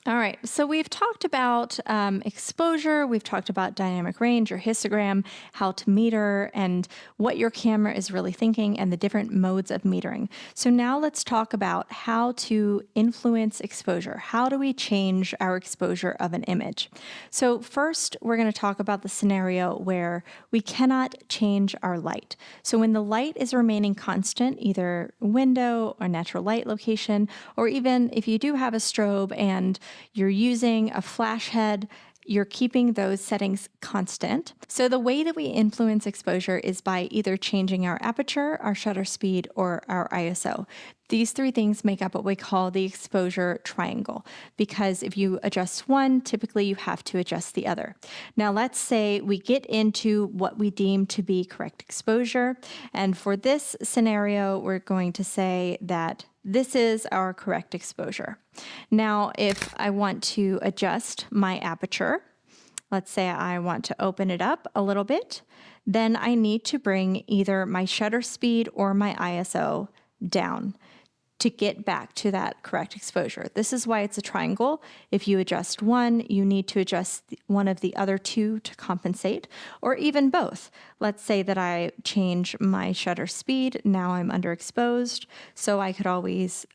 All right, so we've talked about exposure, we've talked about dynamic range or histogram, how to meter, and what your camera is really thinking, and the different modes of metering. So now let's talk about how to influence exposure. How do we change our exposure of an image? So first, we're going to talk about the scenario where we cannot change our light. So when the light is remaining constant, either window or natural light location, or even if you do have a strobe and you're using a flash head, you're keeping those settings constant. So the way that we influence exposure is by either changing our aperture, our shutter speed, or our ISO. These three things make up what we call the exposure triangle, because if you adjust one, typically you have to adjust the other. Now let's say we get into what we deem to be correct exposure, and for this scenario, we're going to say that this is our correct exposure. Now, if I want to adjust my aperture, let's say I want to open it up a little bit, then I need to bring either my shutter speed or my ISO down to get back to that correct exposure. This is why it's a triangle. If you adjust one, you need to adjust one of the other two to compensate, or even both. Let's say that I change my shutter speed. Now I'm underexposed, so I could always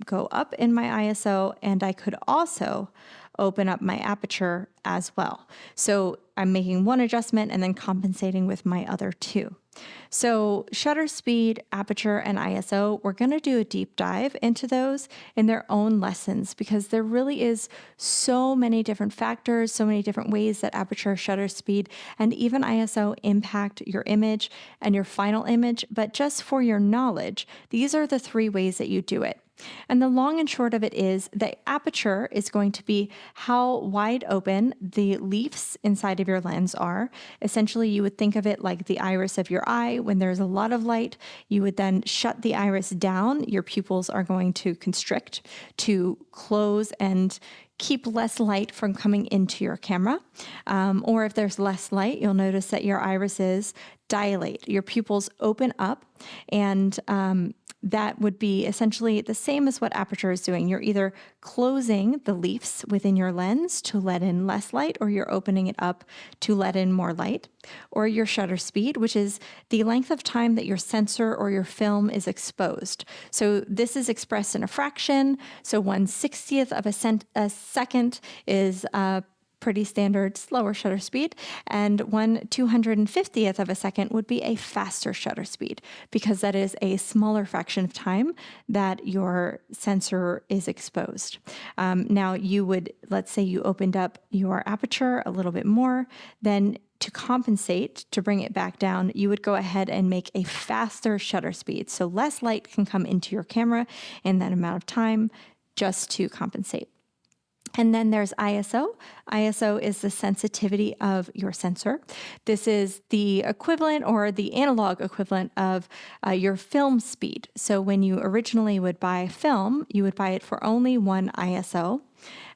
go up in my ISO, and I could also open up my aperture as well. So I'm making one adjustment and then compensating with my other two. So shutter speed, aperture, and ISO, we're going to do a deep dive into those in their own lessons, because there really is so many different factors, so many different ways that aperture, shutter speed, and even ISO impact your image and your final image. But just for your knowledge, these are the three ways that you do it. And the long and short of it is the aperture is going to be how wide open the leaves inside of your lens are. Essentially, you would think of it like the iris of your eye. When there's a lot of light, you would then shut the iris down. Your pupils are going to constrict to close and keep less light from coming into your camera. Or if there's less light, you'll notice that your irises dilate. Your pupils open up, and that would be essentially the same as what aperture is doing. You're either closing the leaves within your lens to let in less light, or you're opening it up to let in more light. Or your shutter speed, which is the length of time that your sensor or your film is exposed. So this is expressed in a fraction. So 1/60th of a second is pretty standard slower shutter speed, and 1/250th of a second would be a faster shutter speed, because that is a smaller fraction of time that your sensor is exposed. Now you would, let's say you opened up your aperture a little bit more, then to compensate, to bring it back down, you would go ahead and make a faster shutter speed. So less light can come into your camera in that amount of time, just to compensate. And then there's ISO. ISO is the sensitivity of your sensor. This is the equivalent, or the analog equivalent, of your film speed. So when you originally would buy film, you would buy it for only one ISO.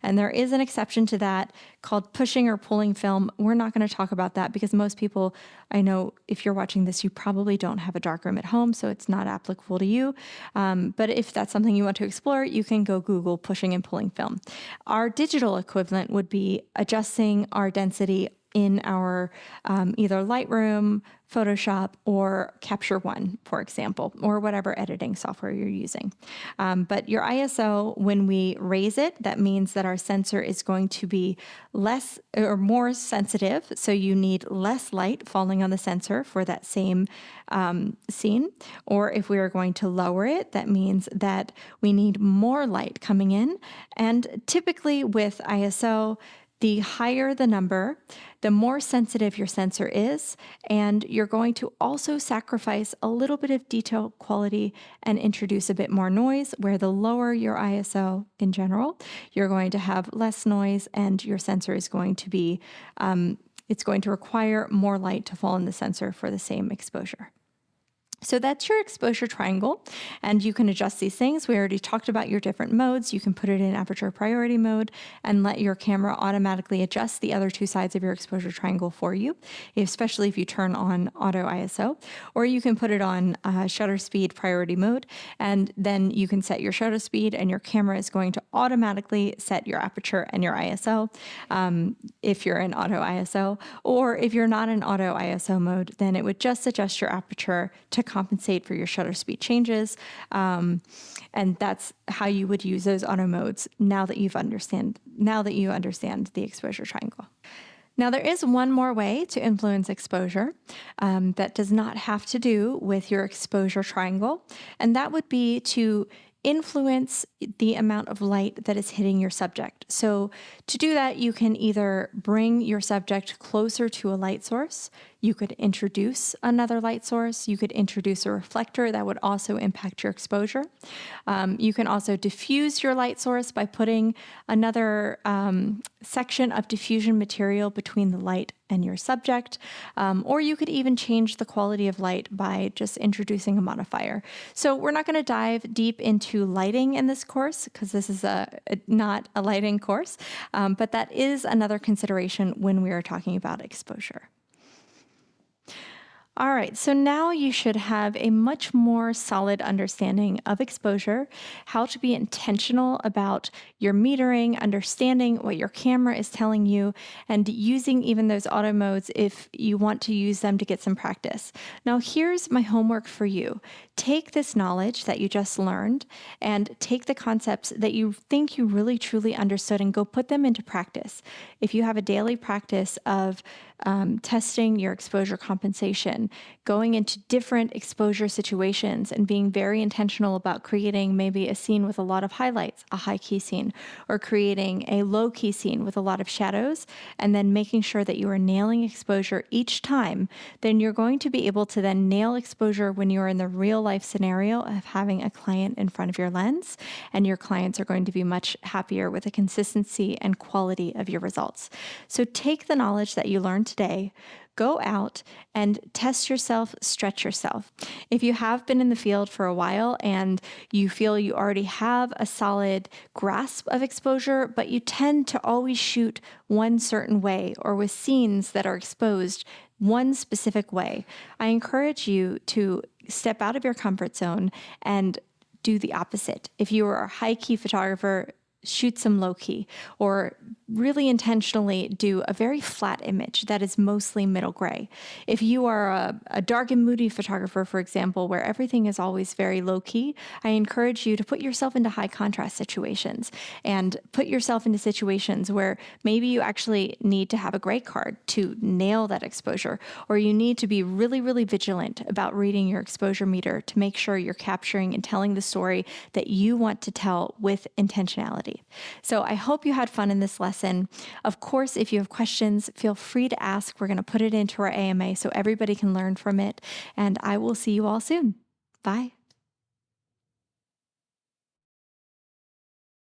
And there is an exception to that called pushing or pulling film. We're not going to talk about that because most people, I know if you're watching this, you probably don't have a darkroom at home, so it's not applicable to you. But if that's something you want to explore, you can go Google pushing and pulling film. Our digital equivalent would be adjusting our density in our either Lightroom, Photoshop, or Capture One, for example, or whatever editing software you're using. But your ISO, when we raise it, that means that our sensor is going to be less or more sensitive. So you need less light falling on the sensor for that same scene. Or if we are going to lower it, that means that we need more light coming in. And typically with ISO, the higher the number, the more sensitive your sensor is, and you're going to also sacrifice a little bit of detail quality and introduce a bit more noise, where the lower your ISO in general, you're going to have less noise, and your sensor is going to be, it's going to require more light to fall in the sensor for the same exposure. So that's your exposure triangle, and you can adjust these things. We already talked about your different modes. You can put it in aperture priority mode and let your camera automatically adjust the other two sides of your exposure triangle for you, especially if you turn on auto ISO. Or you can put it on shutter speed priority mode, and then you can set your shutter speed, and your camera is going to automatically set your aperture and your ISO if you're in auto ISO. Or if you're not in auto ISO mode, then it would just adjust your aperture to compensate for your shutter speed changes. And that's how you would use those auto modes now that you understand the exposure triangle. Now, there is one more way to influence exposure that does not have to do with your exposure triangle, and that would be to influence the amount of light that is hitting your subject. So to do that, you can either bring your subject closer to a light source. You could introduce another light source. You could introduce a reflector that would also impact your exposure. You can also diffuse your light source by putting another section of diffusion material between the light and your subject. Or you could even change the quality of light by just introducing a modifier. So we're not going to dive deep into lighting in this course because this is not a lighting course, but that is another consideration when we are talking about exposure. All right, so now you should have a much more solid understanding of exposure, how to be intentional about your metering, understanding what your camera is telling you, and using even those auto modes if you want to use them to get some practice. Now, here's my homework for you. Take this knowledge that you just learned and take the concepts that you think you really truly understood and go put them into practice. If you have a daily practice of testing your exposure compensation, going into different exposure situations and being very intentional about creating maybe a scene with a lot of highlights, a high key scene, or creating a low key scene with a lot of shadows, and then making sure that you are nailing exposure each time, then you're going to be able to then nail exposure when you're in the real life scenario of having a client in front of your lens, and your clients are going to be much happier with the consistency and quality of your results. So take the knowledge that you learned today, go out and test yourself, stretch yourself. If you have been in the field for a while and you feel you already have a solid grasp of exposure, but you tend to always shoot one certain way or with scenes that are exposed one specific way, I encourage you to step out of your comfort zone and do the opposite. If you are a high key photographer, shoot some low key, or really intentionally do a very flat image that is mostly middle gray. If you are a dark and moody photographer, for example, where everything is always very low key, I encourage you to put yourself into high contrast situations and put yourself into situations where maybe you actually need to have a gray card to nail that exposure, or you need to be really, really vigilant about reading your exposure meter to make sure you're capturing and telling the story that you want to tell with intentionality. So I hope you had fun in this lesson. Of course, if you have questions, feel free to ask. We're going to put it into our AMA so everybody can learn from it. And I will see you all soon. Bye.